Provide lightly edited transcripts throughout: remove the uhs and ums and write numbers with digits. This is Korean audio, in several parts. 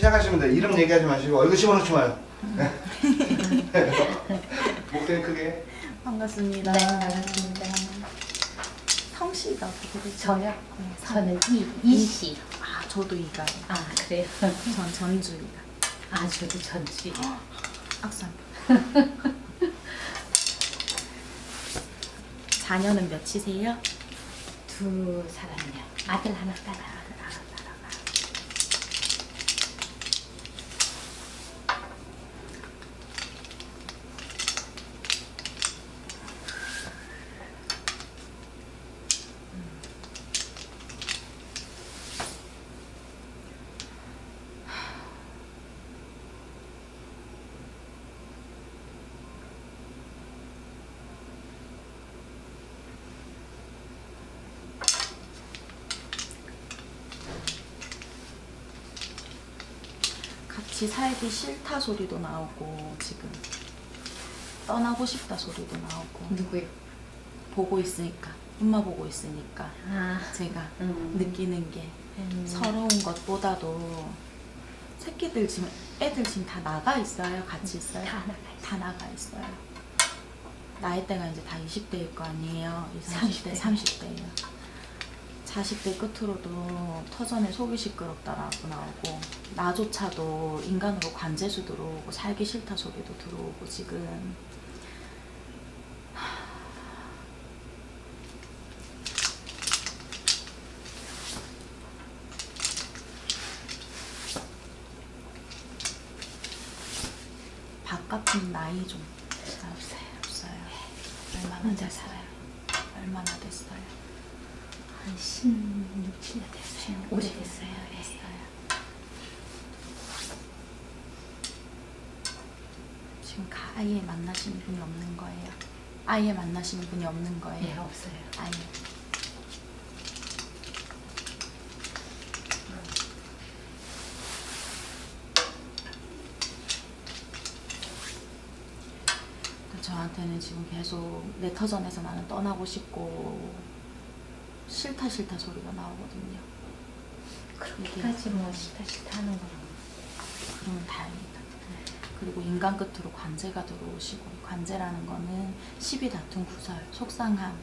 시작하시면 돼요. 이름 얘기하지 마시고 얼굴 집어넣지 마요. 목소리 크게. 반갑습니다. 네, 반갑습니다. 성씨가 어떻게 되죠? 저요? 저는 이씨. 아, 저도 이가요. 아, 그래요? 전 전주이가. 아, 저도 전주. 악산. 자녀는 몇이세요? 두 사람이요. 아들 하나, 딸 하나. 같이 살기 싫다 소리도 나오고 지금 떠나고 싶다 소리도 나오고. 누구요? 보고 있으니까, 엄마 보고 있으니까 아, 제가 느끼는 게 서러운 것보다도 새끼들 지금, 애들 지금 다 나가 있어요? 같이 있어요? 다 나가 있어요. 나이대가 이제 다 20대일 거 아니에요? 20, 30대, 30대예요. 자식들 끝으로도 터전에 속이 시끄럽다라고 나오고, 나조차도 인간으로 관제수 들어오고 살기 싫다 소리도 들어오고 지금. 바깥은 나이 좀 없어요. 얼마나 혼자 살아요. 얼마나 됐어요? 한 16, 7년 됐어요. 오래됐어요. 네. 지금 아예 만나시는 분이 없는 거예요? 아예 만나시는 분이 없는 거예요? 네, 없어요. 아예. 저한테는 지금 계속 내 터전에서 나는 떠나고 싶고 싫다 소리가 나오거든요. 그렇게까지 뭐 싫다 하는 건 그러면 다행이다. 그리고 인간 끝으로 관제가 들어오시고, 관제라는 거는 시비 다툼 구설, 속상함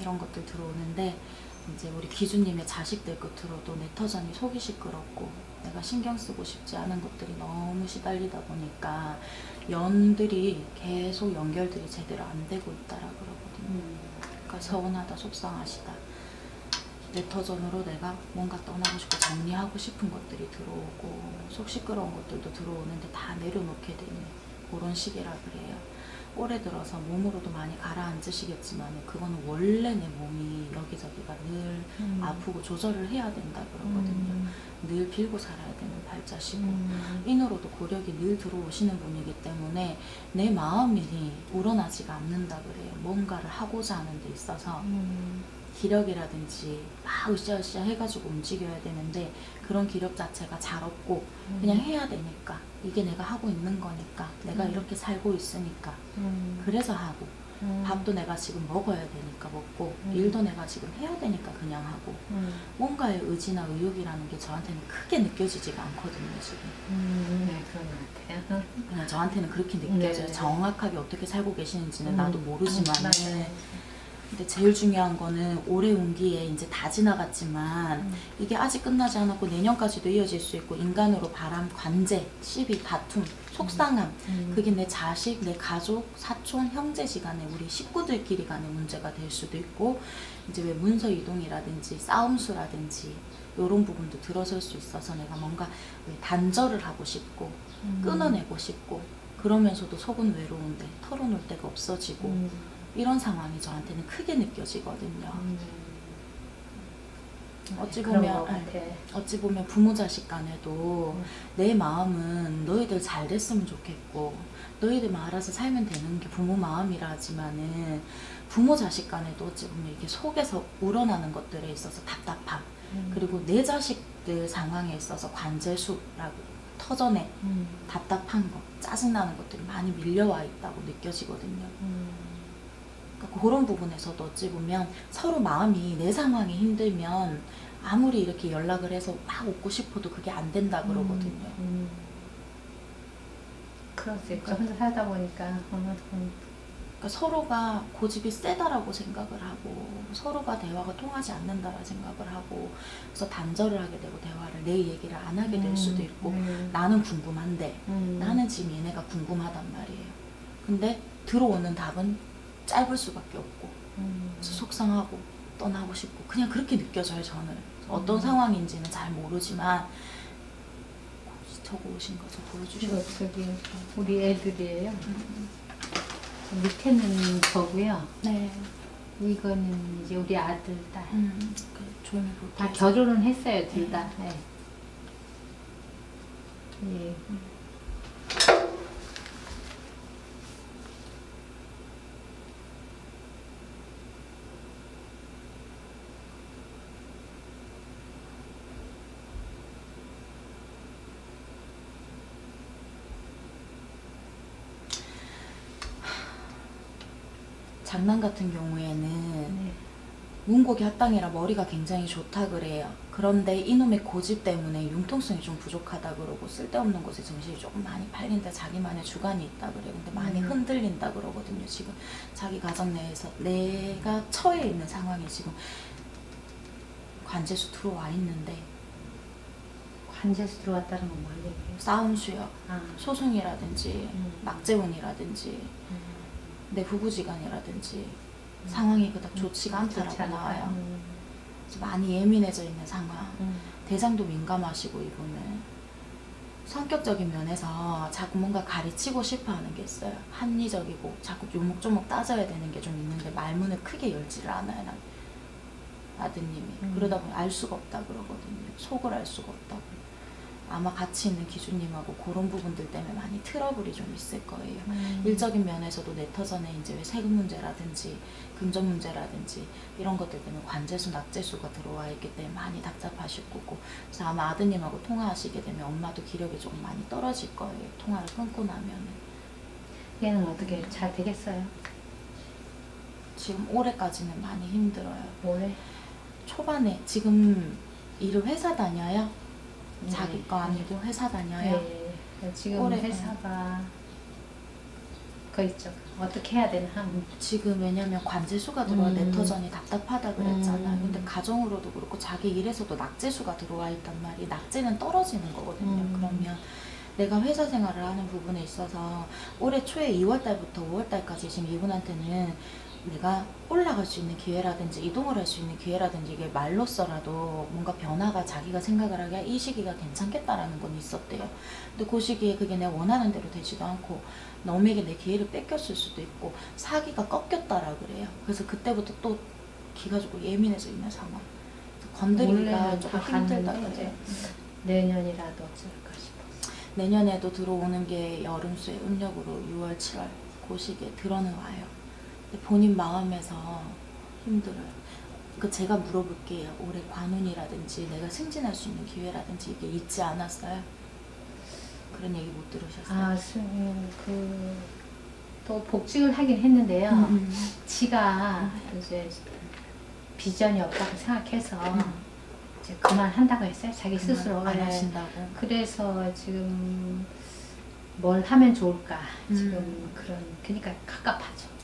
이런 것들 들어오는데, 이제 우리 기주님의 자식들 끝으로도 내 터전이 속이 시끄럽고 내가 신경 쓰고 싶지 않은 것들이 너무 시달리다 보니까 연들이 계속 연결들이 제대로 안 되고 있다라 그러거든요. 그러니까 서운하다, 속상하시다. 내 터전으로 내가 뭔가 떠나고 싶고 정리하고 싶은 것들이 들어오고 속 시끄러운 것들도 들어오는데 다 내려놓게 되는 그런 시기라 그래요. 올해 들어서 몸으로도 많이 가라앉으시겠지만 그거는 원래 내 몸이 여기저기가 늘 아프고 조절을 해야 된다 그러거든요. 늘 빌고 살아야 되는 팔자시고 인으로도 고력이 늘 들어오시는 분이기 때문에 내 마음이 우러나지가 않는다 그래요. 뭔가를 하고자 하는 데 있어서 기력이라든지 막 으쌰으쌰 해가지고 움직여야 되는데 그런 기력 자체가 잘 없고 그냥 해야 되니까, 이게 내가 하고 있는 거니까, 내가 이렇게 살고 있으니까 그래서 하고, 밥도 내가 지금 먹어야 되니까 먹고, 일도 내가 지금 해야 되니까 그냥 하고, 뭔가의 의지나 의욕이라는 게 저한테는 크게 느껴지지가 않거든요 지금. 네, 그런 것 같아요. 그냥 저한테는 그렇게 느껴져요. 네. 정확하게 어떻게 살고 계시는지는 나도 모르지만 맞아요. 근데 제일 중요한 거는 올해 운기에 이제 다 지나갔지만 이게 아직 끝나지 않았고 내년까지도 이어질 수 있고, 인간으로 바람, 관제, 시비, 다툼, 속상함, 그게 내 자식, 내 가족, 사촌, 형제지간에 우리 식구들끼리 간의 문제가 될 수도 있고, 이제 왜 문서 이동이라든지 싸움수라든지 이런 부분도 들어설 수 있어서 내가 뭔가 왜 단절을 하고 싶고 끊어내고 싶고, 그러면서도 속은 외로운데 털어놓을 데가 없어지고 이런 상황이 저한테는 크게 느껴지거든요. 어찌 보면 부모 자식 간에도 내 마음은 너희들 잘 됐으면 좋겠고 너희들만 알아서 살면 되는 게 부모 마음이라 하지만은, 부모 자식 간에도 어찌 보면 이렇게 속에서 우러나는 것들에 있어서 답답함, 그리고 내 자식들 상황에 있어서 관제수라고 터전에 답답한 거, 짜증나는 것들이 많이 밀려와 있다고 느껴지거든요. 그러니까 그런 부분에서도 어찌 보면 서로 마음이, 내 상황이 힘들면 아무리 이렇게 연락을 해서 막 오고 싶어도 그게 안 된다 그러거든요. 그럴 수 있죠. 혼자 살다 보니까. 그러니까 서로가 고집이 세다라고 생각을 하고 서로가 대화가 통하지 않는다라 생각을 하고 그래서 단절을 하게 되고 대화를 내 얘기를 안 하게 될 수도 있고 나는 궁금한데 나는 지금 얘네가 궁금하단 말이에요. 근데 들어오는 답은 짧을 수밖에 없고 그래서 속상하고 떠나고 싶고 그냥 그렇게 느껴져요. 저는 어떤 상황인지는 잘 모르지만 적어오신 거 좀 보여주시면 이거 저기 우리 애들이에요. 밑에는 저고요. 네. 이거는 이제 우리 아들, 딸. 조용히 볼게요. 다 결혼은 했어요, 둘 다. 네. 예. 장난 같은 경우에는 네. 문곡이 합당이라 머리가 굉장히 좋다 그래요. 그런데 이놈의 고집 때문에 융통성이 좀 부족하다 그러고 쓸데없는 곳에 정신이 조금 많이 팔린다. 자기만의 주관이 있다 그래요. 근데 많이 흔들린다 그러거든요. 지금 자기 가정 내에서 내가 처해 있는 상황에 지금 관제수 들어와 있는데 관제수 들어왔다는 건 뭘 얘기해요? 싸움 수요, 아. 소송이라든지 낙제운이라든지 내 부부지간이라든지 상황이 그닥 좋지가 않다라고 나와요. 그래서 많이 예민해져 있는 상황. 대장도 민감하시고 이분은 성격적인 면에서 자꾸 뭔가 가르치고 싶어하는 게 있어요. 합리적이고 자꾸 요목조목 따져야 되는 게 좀 있는데 말문을 크게 열지를 않아요. 아드님이. 그러다 보니 알 수가 없다 그러거든요. 속을 알 수가 없다고. 아마 같이 있는 기준님하고 그런 부분들 때문에 많이 트러블이 좀 있을 거예요. 일적인 면에서도 내터전에 이제 왜 세금 문제라든지 금전 문제라든지 이런 것들 때문에 관제수, 낙제수가 들어와 있기 때문에 많이 답답하실 거고 그래서 아마 아드님하고 통화하시게 되면 엄마도 기력이 조금 많이 떨어질 거예요. 통화를 끊고 나면은. 얘는 어떻게 잘 되겠어요? 지금 올해까지는 많이 힘들어요. 올해? 초반에 지금 일을 회사 다녀요? 네. 자기 거 아니고 회사 다녀요? 네. 지금 올해, 회사가 그 있죠. 어떻게 해야 되나 하면 지금 왜냐면 관제수가 들어와 내터전이 답답하다 그랬잖아요. 근데 가정으로도 그렇고 자기 일에서도 낙제수가 들어와 있단 말이 낙제는 떨어지는 거거든요. 그러면 내가 회사 생활을 하는 부분에 있어서 올해 초에 2월달부터 5월달까지 지금 이분한테는 내가 올라갈 수 있는 기회라든지 이동을 할 수 있는 기회라든지 이게 말로써라도 뭔가 변화가 자기가 생각을 하기에 이 시기가 괜찮겠다라는 건 있었대요. 근데 그 시기에 그게 내가 원하는 대로 되지도 않고 남에게 내 기회를 뺏겼을 수도 있고 사기가 꺾였다라 그래요. 그래서 그때부터 또 기가 조금 예민해져 있는 상황. 건드리기가 조금 힘들다 그래요. 내년이라도 어쩔까 싶어서. 내년에도 들어오는 게 여름수의 음력으로 6월, 7월 그 시기에 들어는 와요. 근데 본인 마음에서 힘들어요. 그 제가 물어볼게요. 올해 관운이라든지 내가 승진할 수 있는 기회라든지 이게 있지 않았어요? 그런 얘기 못 들으셨어요? 또 복직을 하긴 했는데요. 지가 이제 비전이 없다고 생각해서 이제 그만한다고 했어요. 자기 스스로. 안 하신다고? 그래서 지금 뭘 하면 좋을까 지금 그러니까 갑갑하죠.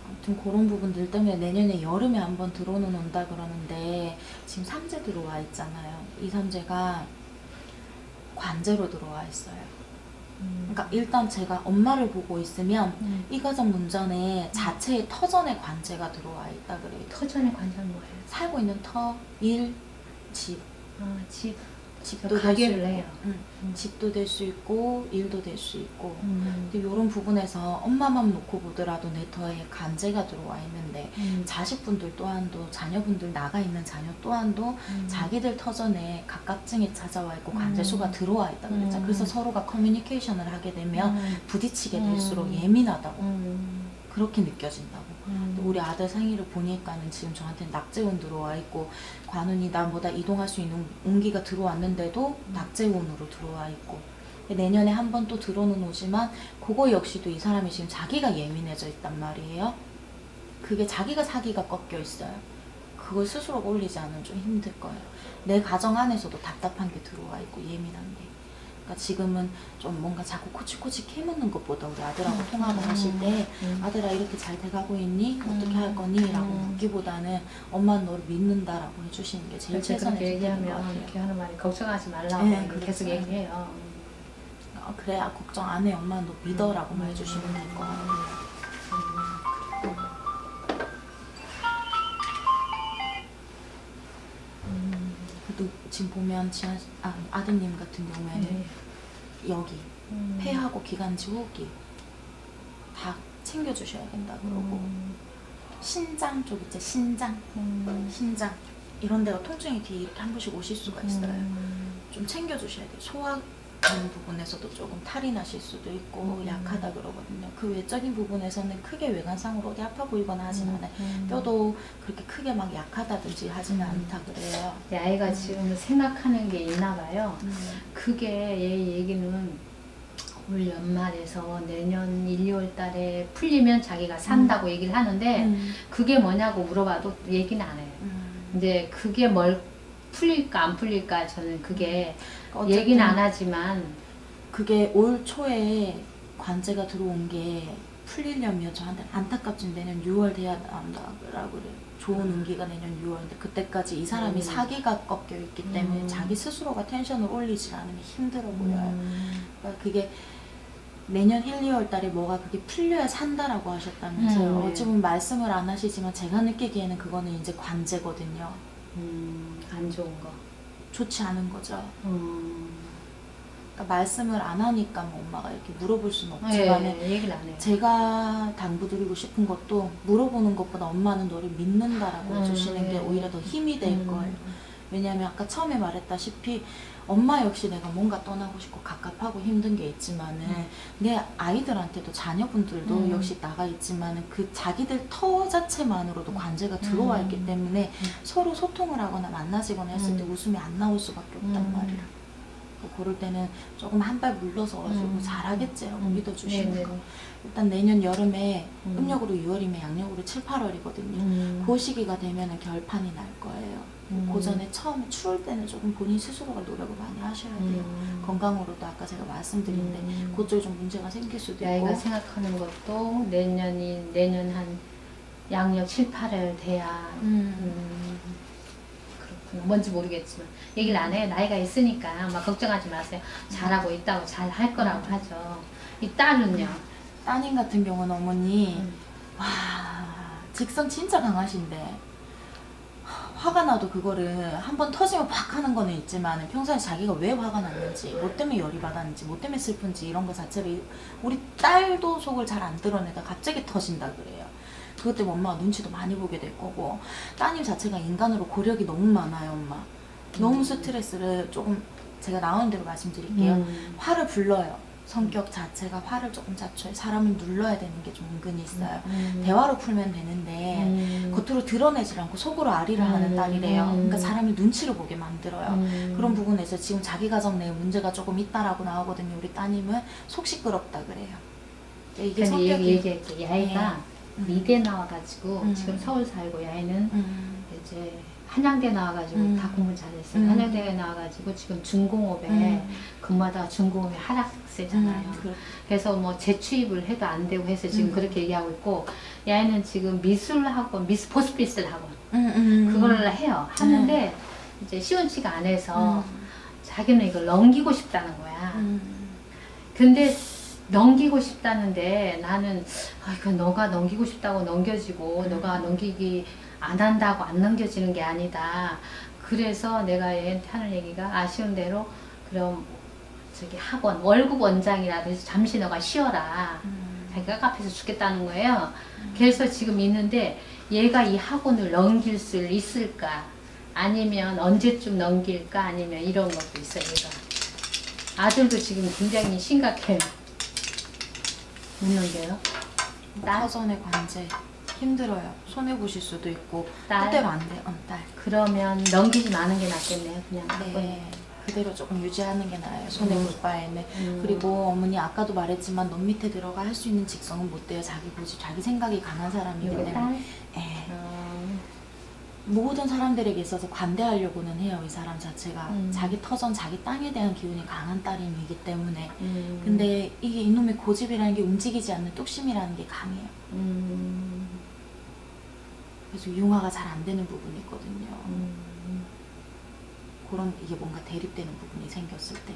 아무튼 그런 부분들 때문에 내년에 여름에 한번 들어오는 온다 그러는데 지금 삼재 들어와 있잖아요. 이 삼재가 관제로 들어와 있어요. 그러니까 일단 제가 엄마를 보고 있으면 이 가정 문전에 자체의 터전의 관제가 들어와 있다 그래요. 터전의 관자는 뭐예요? 살고 있는 터, 일, 집. 집. 집도 될 수 가게를 있고, 해요. 집도 될 수 있고 일도 될 수 있고 근데 이런 부분에서 엄마만 놓고 보더라도 내 터에 간제가 들어와 있는데 자식분들 또한도 자녀분들 나가 있는 자녀 또한도 자기들 터전에 갑갑증이 찾아와 있고 간제수가 들어와 있다 그랬잖아요. 그래서 서로가 커뮤니케이션을 하게 되면 부딪히게 될수록 예민하다고 그렇게 느껴진다고. 우리 아들 생일을 보니까는 지금 저한테 낙제운 들어와 있고 관운이 나보다 이동할 수 있는 운기가 들어왔는데도 낙제운으로 들어와 있고 내년에 한 번 또 들어는 오지만 그거 역시도 이 사람이 지금 자기가 예민해져 있단 말이에요. 그게 자기가 사기가 꺾여 있어요. 그걸 스스로 올리지 않으면 좀 힘들 거예요. 내 가정 안에서도 답답한 게 들어와 있고 예민한 게. 그러니까 지금은 좀 뭔가 자꾸 코치코치 캐묻는 것보다 우리 아들하고 통화를 하실 때 아들아 이렇게 잘 돼가고 있니? 어떻게 할 거니? 라고 묻기보다는 엄마는 너를 믿는다라고 해주시는 게 제일 그렇게 최선의 그렇게 선택인 것 얘기하면 같아요. 이렇게 하는 말이 걱정하지 말라고 네, 계속 그렇죠. 얘기해요. 그래야 걱정 안 해. 엄마는 너 믿어라고만 해주시면 될 것 같아요. 그래도 지금 보면 아드님 같은 경우에는 네. 여기 폐하고 기관지 호흡기 다 챙겨주셔야 된다 그러고 신장 쪽 있죠. 신장 이런 데가 통증이 뒤에 이렇게 한 번씩 오실 수가 있어요. 좀 챙겨주셔야 돼요. 소화하는 부분에서도 조금 탈이 나실 수도 있고 약하다 그러거든요. 그 외적인 부분에서는 크게 외관상으로 어디 아파 보이거나 하진 않아요. 뼈도 그렇게 크게 막 약하다든지 하지는 않다 그래요. 이 아이가 지금 생각하는 게 있나 봐요. 그게 얘 얘기는 올 연말에서 내년 1, 2월 달에 풀리면 자기가 산다고 얘기를 하는데 그게 뭐냐고 물어봐도 얘기는 안 해요. 근데 그게 뭘 풀릴까 안 풀릴까 저는 그게 얘기는 안 하지만 그게 올 초에 관제가 들어온 게 풀리려면 저한테 안타깝진 내년 6월 돼야 한다라고 그래요. 좋은 운기가 내년 6월인데 그때까지 이 사람이 사기가 꺾여 있기 때문에 자기 스스로가 텐션을 올리지 않으면 힘들어 보여요. 그러니까 그게 내년 1, 2월 달에 뭐가 그게 풀려야 산다라고 하셨다면서요. 어찌 보면 말씀을 안 하시지만 제가 느끼기에는 그거는 이제 관제거든요. 안 좋은 거. 좋지 않은 거죠. 그러니까 말씀을 안 하니까 뭐 엄마가 이렇게 물어볼 수는 없지만 얘기를 안 해요. 제가 당부드리고 싶은 것도 물어보는 것보다 엄마는 너를 믿는다라고 해주시는 게 오히려 더 힘이 될 거예요. 왜냐하면 아까 처음에 말했다시피 엄마 역시 내가 뭔가 떠나고 싶고 갑갑하고 힘든 게 있지만은 내 아이들한테도 자녀분들도 역시 나가 있지만은 그 자기들 터 자체만으로도 관제가 들어와 있기 때문에 서로 소통을 하거나 만나시거나 했을 때 웃음이 안 나올 수밖에 없단 말이라. 그럴 때는 조금 한 발 물러서 가지고 잘하겠지요. 믿어주시는 거. 일단 내년 여름에 음력으로 6월이면 양력으로 7, 8월이거든요. 그 시기가 되면은 결판이 날 거예요. 그 전에 처음에 추울 때는 조금 본인 스스로가 노력을 많이 하셔야 돼요. 건강으로도 아까 제가 말씀드린데 그쪽에 좀 문제가 생길 수도 있고. 아이가 생각하는 것도 내년 한 양력 7, 8월 돼야 그렇구나. 뭔지 모르겠지만 얘기를 안 해요. 나이가 있으니까 막 걱정하지 마세요. 잘하고 있다고 잘 할 거라고 하죠. 이 딸은요? 따님 같은 경우는 어머니 와 직성 진짜 강하신데 화가 나도 그거를 한번 터지면 팍 하는 거는 있지만 평소에 자기가 왜 화가 났는지 뭐 때문에 열이 받았는지 뭐 때문에 슬픈지 이런 거 자체를 우리 딸도 속을 잘 안 드러내다 갑자기 터진다 그래요. 그것 때문에 엄마가 눈치도 많이 보게 될 거고 따님 자체가 인간으로 고력이 너무 많아요. 엄마 너무 스트레스를 조금 제가 나오는 대로 말씀드릴게요. 화를 불러요. 성격 자체가 화를 조금 자초해 사람을 눌러야 되는 게 좀 은근히 있어요. 대화로 풀면 되는데 겉으로 드러내질 않고 속으로 아리를 하는 딸이래요. 그러니까 사람이 눈치를 보게 만들어요. 그런 부분에서 지금 자기 가정 내에 문제가 조금 있다라고 나오거든요. 우리 따님은 속 시끄럽다 그래요. 이게 성격이 얘기할게. 이 아이가 미대 나와가지고 지금 서울 살고 이 아이는 이제 한양대 나와가지고 다 공부 잘했어요. 한양대에 나와가지고 지금 중공업에 근무하다가 중공업에 하락세잖아요. 그래서 뭐 재취입을 해도 안 되고 해서 지금 그렇게 얘기하고 있고 이 아이는 지금 미술학원, 포스피스 학원 그걸 해요. 하는데 이제 시원치가 안 해서 자기는 이걸 넘기고 싶다는 거야. 근데 넘기고 싶다는데 나는 그건 너가 넘기고 싶다고 넘겨지고 너가 넘기기 안 한다고 안 넘겨지는 게 아니다. 그래서 내가 얘한테 하는 얘기가 아쉬운 대로 그럼 저기 학원 월급 원장이라도 해서 잠시 너가 쉬어라. 자기가 카페에서 죽겠다는 거예요. 그래서 지금 있는데 얘가 이 학원을 넘길 수 있을까? 아니면 언제쯤 넘길까? 아니면 이런 것도 있어요. 얘가 아들도 지금 굉장히 심각해요. 웃는데요. 사전의 관제 힘들어요. 손해보실 수도 있고 딸? 그대로 안 돼요. 딸. 그러면 넘기지 마는 게 낫겠네요. 그냥 네. 그대로 조금 유지하는 게 나아요. 손해볼 바에는. 그리고 어머니 아까도 말했지만 넌 밑에 들어가 할 수 있는 직성은 못 돼요. 자기 고집, 자기 생각이 강한 사람이기 때문에. 딸? 네. 모든 사람들에게 있어서 관대하려고는 해요. 이 사람 자체가 자기 터전, 자기 땅에 대한 기운이 강한 따님이기 때문에. 근데 이게 이놈의 고집이라는 게 움직이지 않는 뚝심이라는 게 강해요. 그래서 융화가 잘 안 되는 부분이 있거든요. 그런 이게 뭔가 대립되는 부분이 생겼을 때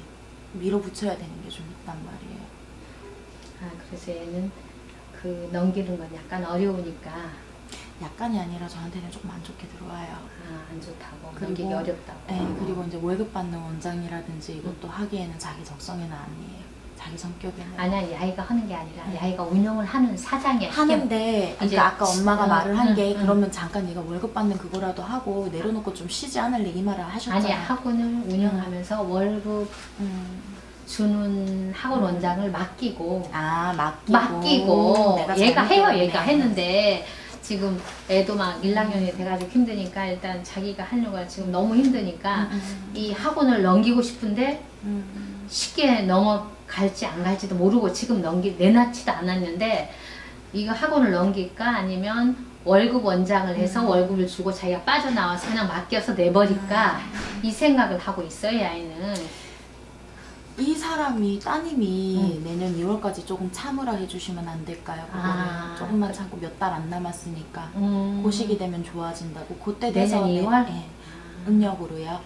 밀어붙여야 되는 게 좀 있단 말이에요. 아, 그래서 얘는 그 넘기는 건 약간 어려우니까. 약간이 아니라 저한테는 조금 안 좋게 들어와요. 아, 안 좋다고. 그리고, 넘기기 어렵다고. 네, 그리고 이제 월급 받는 원장이라든지 이것도 하기에는 자기 적성에는 아니에요. 자기 성격에는. 아니야, 이 아이가 하는 게 아니라 이 아이가 운영을 하는 사장이야. 하는데, 이제 그러니까 아까 엄마가 말을 한 게, 응. 그러면 잠깐 네가 월급 받는 그거라도 하고 내려놓고 좀 쉬지 않을래 이 말을 하셨잖아요. 아니야, 학원을 운영하면서 월급 주는 학원 원장을 맡기고 내가 얘가 해요. 잘못했네. 얘가 했는데 지금 애도 막 1학년이 돼가지고 힘드니까 일단 자기가 하려고 지금 너무 힘드니까 이 학원을 넘기고 싶은데 쉽게 넘어갈지 안 갈지도 모르고 지금 내놓지도 않았는데 이거 학원을 넘길까 아니면 월급 원장을 해서 월급을 주고 자기가 빠져나와서 그냥 맡겨서 내버릴까 이 생각을 하고 있어요. 이 아이는. 이 사람이 따님이 내년 2월까지 조금 참으라 해주시면 안 될까요? 그거를 조금만 참고 몇 달 안 남았으니까 그 시기 되면 좋아진다고. 그때 돼서 내년 2월? 음력으로요.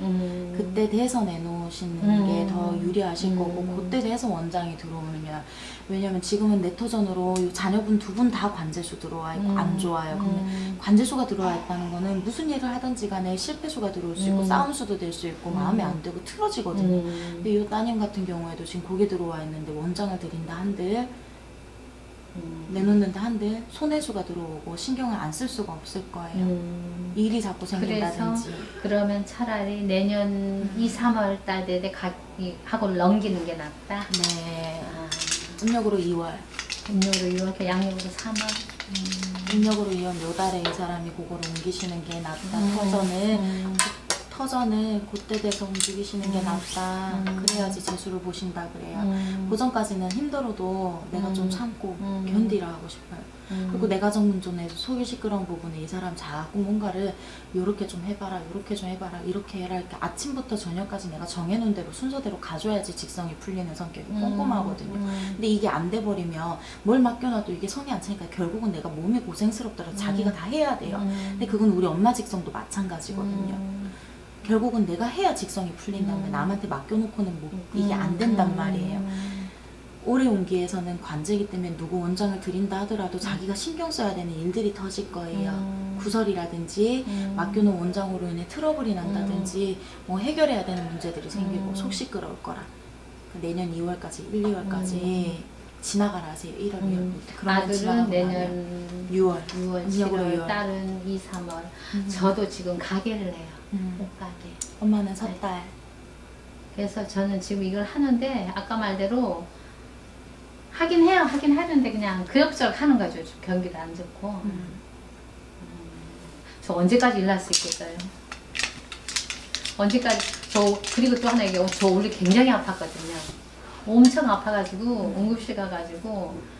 그때 돼서 내놓으시는 게 더 유리하실 거고 그때 돼서 원장이 들어오면, 왜냐면 지금은 네토전으로 자녀분 두 분 다 관제수 들어와 있고 안 좋아요. 그러면 관제수가 들어와 있다는 거는 무슨 일을 하든지 간에 실패수가 들어올 수 있고 싸움수도 될 수 있고 마음에 안 들고 틀어지거든요. 근데 이 따님 같은 경우에도 지금 거기 들어와 있는데 원장을 드린다 한들 내놓는다 한들 손해수가 들어오고 신경을 안 쓸 수가 없을 거예요. 일이 자꾸 생긴다든지. 그래서 그러면 차라리 내년 2, 3월 달 내내 학원을 넘기는 게 낫다. 네. 음력으로 2월. 음력으로 2월, 양력으로 3월. 음력으로 2월 요 달에 이 사람이 그거를 옮기시는 게 낫다. 터전을 그때 돼서 움직이시는 게 낫다. 그래야지 재수를 보신다 그래요. 그 전까지는 힘들어도 내가 좀 참고 견디라 하고 싶어요. 그리고 내가 전문전에서 속이 시끄러운 부분에 이 사람 자꾸 뭔가를 요렇게 좀 해봐라, 요렇게 좀 해봐라, 이렇게 해라, 이렇게 아침부터 저녁까지 내가 정해놓은 대로 순서대로 가줘야지 직성이 풀리는 성격이 꼼꼼하거든요. 근데 이게 안 돼버리면 뭘 맡겨놔도 이게 성이 안 차니까 결국은 내가 몸이 고생스럽더라도 자기가 다 해야 돼요. 근데 그건 우리 엄마 직성도 마찬가지거든요. 결국은 내가 해야 직성이 풀린다면 남한테 맡겨놓고는 이게 안 된단 말이에요. 올해 운기에서는 관제이기 때문에 누구 원장을 드린다 하더라도 자기가 신경 써야 되는 일들이 터질 거예요. 구설이라든지 맡겨놓은 원장으로 인해 트러블이 난다든지 뭐 해결해야 되는 문제들이 생기고 속 시끄러울 거라. 내년 2월까지 1, 2월까지 지나가라 하세요. 1월, 2월. 아들은 내년 6월, 7월, 딸은 2, 3월. 저도 지금 가게를 해요. 옷가게. 엄마는 섣달. 네. 그래서 저는 지금 이걸 하는데 아까 말대로 하긴 해요. 하긴 하는데 그냥 그럭저럭 하는 거죠. 경기도 안 좋고. 저 언제까지 일할 수 있겠어요? 언제까지. 그리고 또 하나 얘기하고 저 원래 굉장히 아팠거든요. 엄청 아파가지고 응급실 가가지고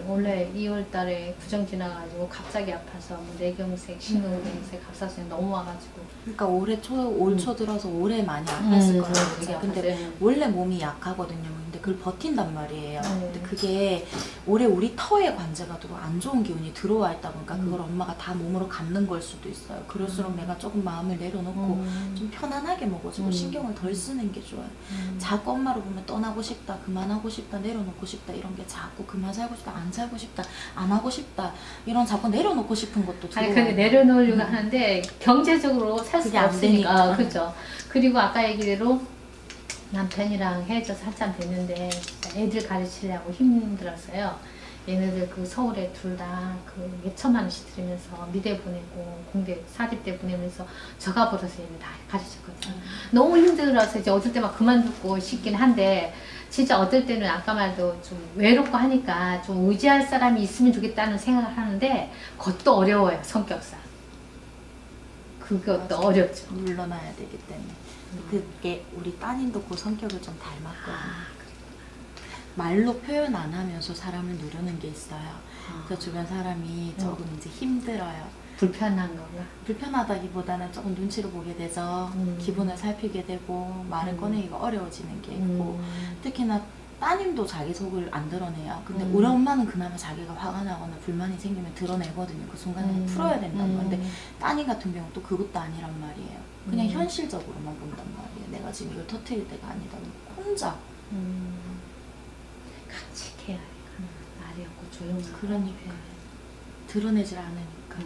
원래 2월달에 구정 지나가지고 갑자기 아파서 뭐 뇌경색, 심근경색, 갑상선이 너무 와가지고. 그러니까 올 초 들어서 올해 많이 아팠을 거예요. 근데 원래 몸이 약하거든요. 근데 그걸 버틴단 말이에요. 근데 그게 올해 우리 터에 관제가 들어 안 좋은 기운이 들어와 있다 보니까 그걸 엄마가 다 몸으로 감는 걸 수도 있어요. 그럴수록 내가 조금 마음을 내려놓고 좀 편안하게 먹어주고 신경을 덜 쓰는 게 좋아요. 자꾸 엄마를 보면 떠나고 싶다, 그만하고 싶다, 내려놓고 싶다 이런 게 자꾸 그만 살고 싶다, 안 살고 싶다, 안 하고 싶다 이런 자꾸 내려놓고 싶은 것도 들어와요. 아니 근데 내려놓으려고 하는데 경제적으로 살 수가 없으니까. 그렇죠. 그리고 아까 얘기대로 남편이랑 헤어져서 한참 됐는데 애들 가르치려고 힘들었어요. 얘네들 그 서울에 둘 다 그 몇천만 원씩 들으면서 미대 보내고 공대 사립대 보내면서 저가 벌어서 얘네 다 가르쳤거든요. 너무 힘들어서 이제 어떨 때 막 그만두고 싶긴 한데 진짜 어떨 때는 아까 말도 좀 외롭고 하니까 좀 의지할 사람이 있으면 좋겠다는 생각을 하는데 그것도 어려워요. 성격상. 그것도 어렵죠. 물러나야 되기 때문에. 그게 우리 따님도 그 성격을 좀 닮았거든요. 말로 표현 안 하면서 사람을 누르는 게 있어요. 그래서 주변 사람이 조금 이제 힘들어요. 불편한 건가? 불편하다기보다는 조금 눈치를 보게 되죠. 기분을 살피게 되고 말을 꺼내기가 어려워지는 게 있고 특히나 따님도 자기 속을 안 드러내요. 근데 우리 엄마는 그나마 자기가 화가 나거나 불만이 생기면 드러내거든요. 그 순간에 풀어야 된단 말인데 따님 같은 경우는 또 그것도 아니란 말이에요. 그냥 현실적으로만 본단 말이에요. 내가 지금 이걸 터뜨릴 때가 아니다. 혼자. 깜찍해야 해. 말이 없고 조용하고. 그러니까. 드러내질 않으니까.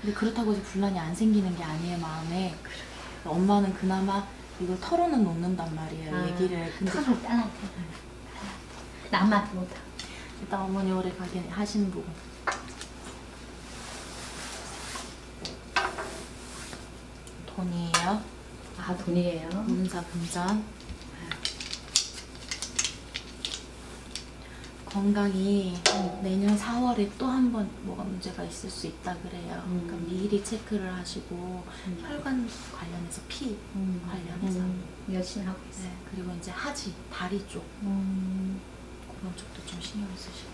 근데 그렇다고 해서 불만이 안 생기는 게 아니에요, 마음에. 엄마는 그나마 이걸 털어는 놓는단 말이에요, 얘기를. 근데 털을 딸한테. 남한테 못하고. 일단 어머니 오래 가게 하시는 부분. 돈이에요. 아, 돈이에요? 문사 금전. 건강이 내년 4월에 또 한 번 뭐가 문제가 있을 수 있다 그래요. 그러니까 미리 체크를 하시고 혈관 관련해서 피 관련해서 열심히 하고 있어요. 네, 그리고 이제 하지 다리 쪽 그런 쪽도 좀 신경 쓰시고.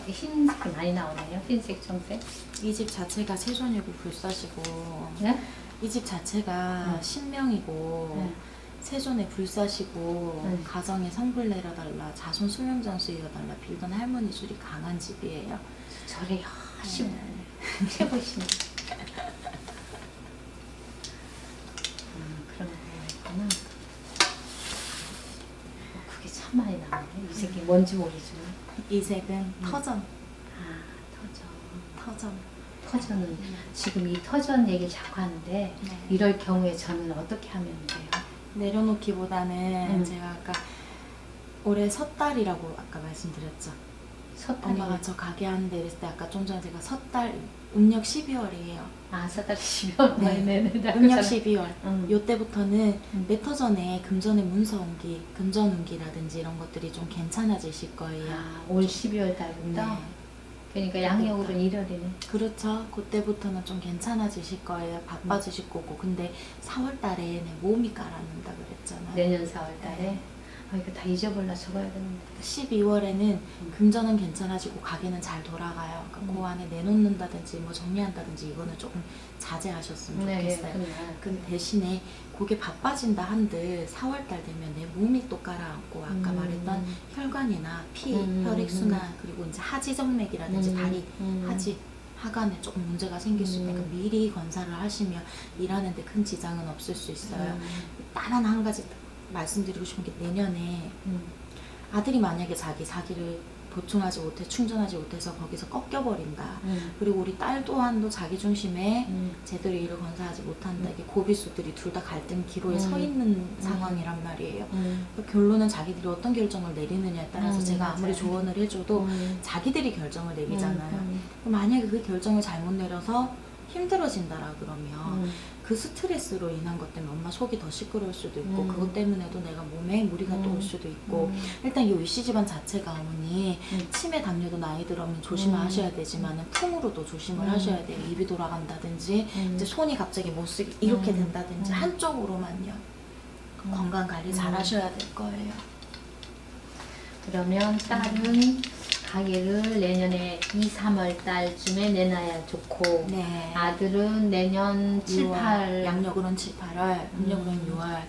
흰색이 많이 나오네요. 흰색, 청색. 이 집 자체가 세존이고 불사시고 네? 이 집 자체가 신명이고 네. 세존에 불사시고 가정에 성불 내려달라 자손 수명장수 이어달라 빌던 할머니 줄이 강한 집이에요. 저래 하시고 최고시네. 그런 거가 있구나. 그게 참 많이 나오네. 이 새끼 뭔지 모르지만. 이 색은 터전. 아, 터전. 터전은 지금 이 터전 얘기 자꾸 하는데 네. 이럴 경우에 저는 어떻게 하면 돼요? 내려놓기보다는 제가 아까 올해 섣달이라고 아까 말씀드렸죠. 섣달이 엄마가 저 가게 하는데 이랬을 때 아까 좀 전에 제가 섣달 음력 12월이에요. 아, 섣달 12월. 네. 음력 12월. 요때부터는 몇 터 전에 금전의 문서운기, 금전운기라든지 이런 것들이 좀 괜찮아지실 거예요. 아, 올 12월 달부터? 네. 그러니까 양력으로는 1월이네. 그렇죠. 그때부터는 좀 괜찮아지실 거예요. 바빠지실 거고. 근데 4월 달에 내 몸이 깔아는다 그랬잖아요. 내년 4월 달에? 네. 아, 이거 다 잊어버려 적어야 되는데. 12월에는 금전은 괜찮아지고 가게는 잘 돌아가요. 그러니까 그 안에 내놓는다든지 뭐 정리한다든지 이거는 조금 자제하셨으면 좋겠어요. 그 대신에 그게 바빠진다 한들 4월 달 되면 내 몸이 또 깔아앉고 아까 말했던 혈관이나 피, 혈액순환 그리고 이제 하지정맥이라든지 다리, 하지 하관에 조금 문제가 생길 수 있으니까 미리 검사를 하시면 일하는데 큰 지장은 없을 수 있어요. 다른 한 가지 말씀드리고 싶은 게 내년에 아들이 만약에 자기 사기를 보충하지 못해 충전하지 못해서 거기서 꺾여버린다. 그리고 우리 딸 또한도 자기 중심에 제대로 일을 건사하지 못한다. 이게 고비수들이 둘 다 갈등 기로에 서 있는 상황이란 말이에요. 그 결론은 자기들이 어떤 결정을 내리느냐에 따라서 제가 아무리 맞아요. 조언을 해줘도 자기들이 결정을 내리잖아요. 만약에 그 결정을 잘못 내려서 힘들어진다라 그러면 그 스트레스로 인한 것 때문에 엄마 속이 더 시끄러울 수도 있고 그것 때문에도 내가 몸에 무리가 또 올 수도 있고 일단 이 위씨 집안 자체가 어머니 치매 당뇨도 나이 들으면 조심하셔야 되지만 품으로도 조심을 하셔야 돼요. 입이 돌아간다든지 이제 손이 갑자기 못 쓰게 이렇게 된다든지 한쪽으로만요. 건강 관리 잘 하셔야 될 거예요. 그러면 딸은 가게를 내년에 2, 3월 달쯤에 내놔야 좋고 네. 아들은 내년 7, 8 양력으로는 7, 8월, 음력으로는 6월.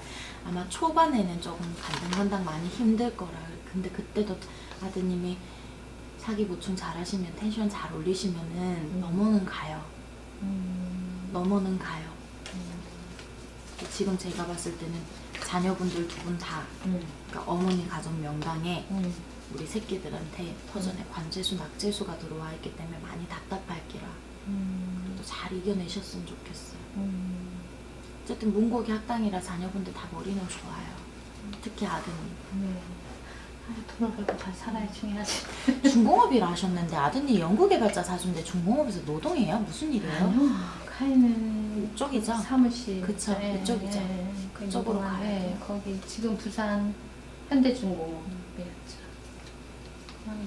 아마 초반에는 조금 간당간당 많이 힘들 거라. 근데 그때도 아드님이 사기 보충 잘 하시면 텐션 잘 올리시면은 넘어는 가요. 넘어는 가요. 지금 제가 봤을 때는 자녀분들 두 분 다 그러니까 어머니 가족 명당에 우리 새끼들한테 터전에 관재수, 낙재수가 들어와 있기 때문에 많이 답답할기라. 그래도 잘 이겨내셨으면 좋겠어요. 어쨌든 문고기 학당이라 자녀분들 다 머리는 좋아요. 특히 아드님. 돈을 벌고 다 살아야 중요하지. 중공업이라 하셨는데 아드님 연구개발자 사주인데 중공업에서 노동이에요? 무슨 일이에요? 아니요. 가인은 이쪽이죠? 사무실. 그쵸, 그쪽이죠. 그쪽으로 가야 돼요. 거기 지금 부산 현대중공업이었죠.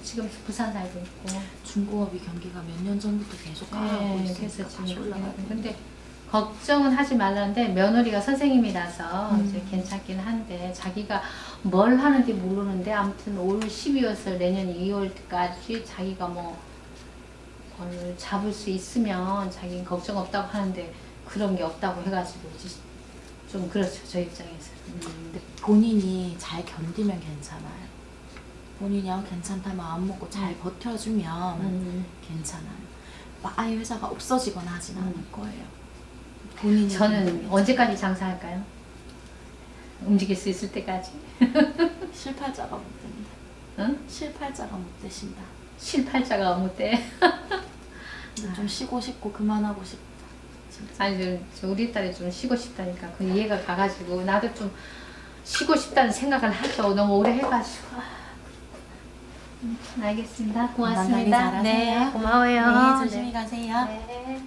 지금 부산 살고 있고. 중공업이 경기가 몇 년 전부터 계속 하락하고 있으니까 그래서 다시 지금 올라가야 근데 걱정은 하지 말라는데 며느리가 선생님이라서 이제 괜찮긴 한데 자기가 뭘 하는지 모르는데 아무튼 올 12월에서 내년 2월까지 자기가 뭐 뭘 잡을 수 있으면 자기는 걱정 없다고 하는데 그런 게 없다고 해가지고 좀 그렇죠 저 입장에서. 근데 본인이 잘 견디면 괜찮아요. 본인이 괜찮다 마음 먹고 잘 버텨주면 괜찮아요. 막 아예 회사가 없어지거나 하진 않을 거예요. 본인이 저는 언제까지 장사할까요? 움직일 수 있을 때까지. 실팔자가 못 된다. 응? 실팔자가 못 되신다. 실팔자가 못 돼. 근데 좀 쉬고 싶고 그만하고 싶다. 진짜. 아니 저 우리 딸이 좀 쉬고 싶다니까 그 이해가 가가지고 나도 좀 쉬고 싶다는 생각을 하죠. 너무 오래 해가지고. 알겠습니다. 고맙습니다. 건강 관리 잘하세요. 네, 고마워요. 네, 조심히 가세요. 네.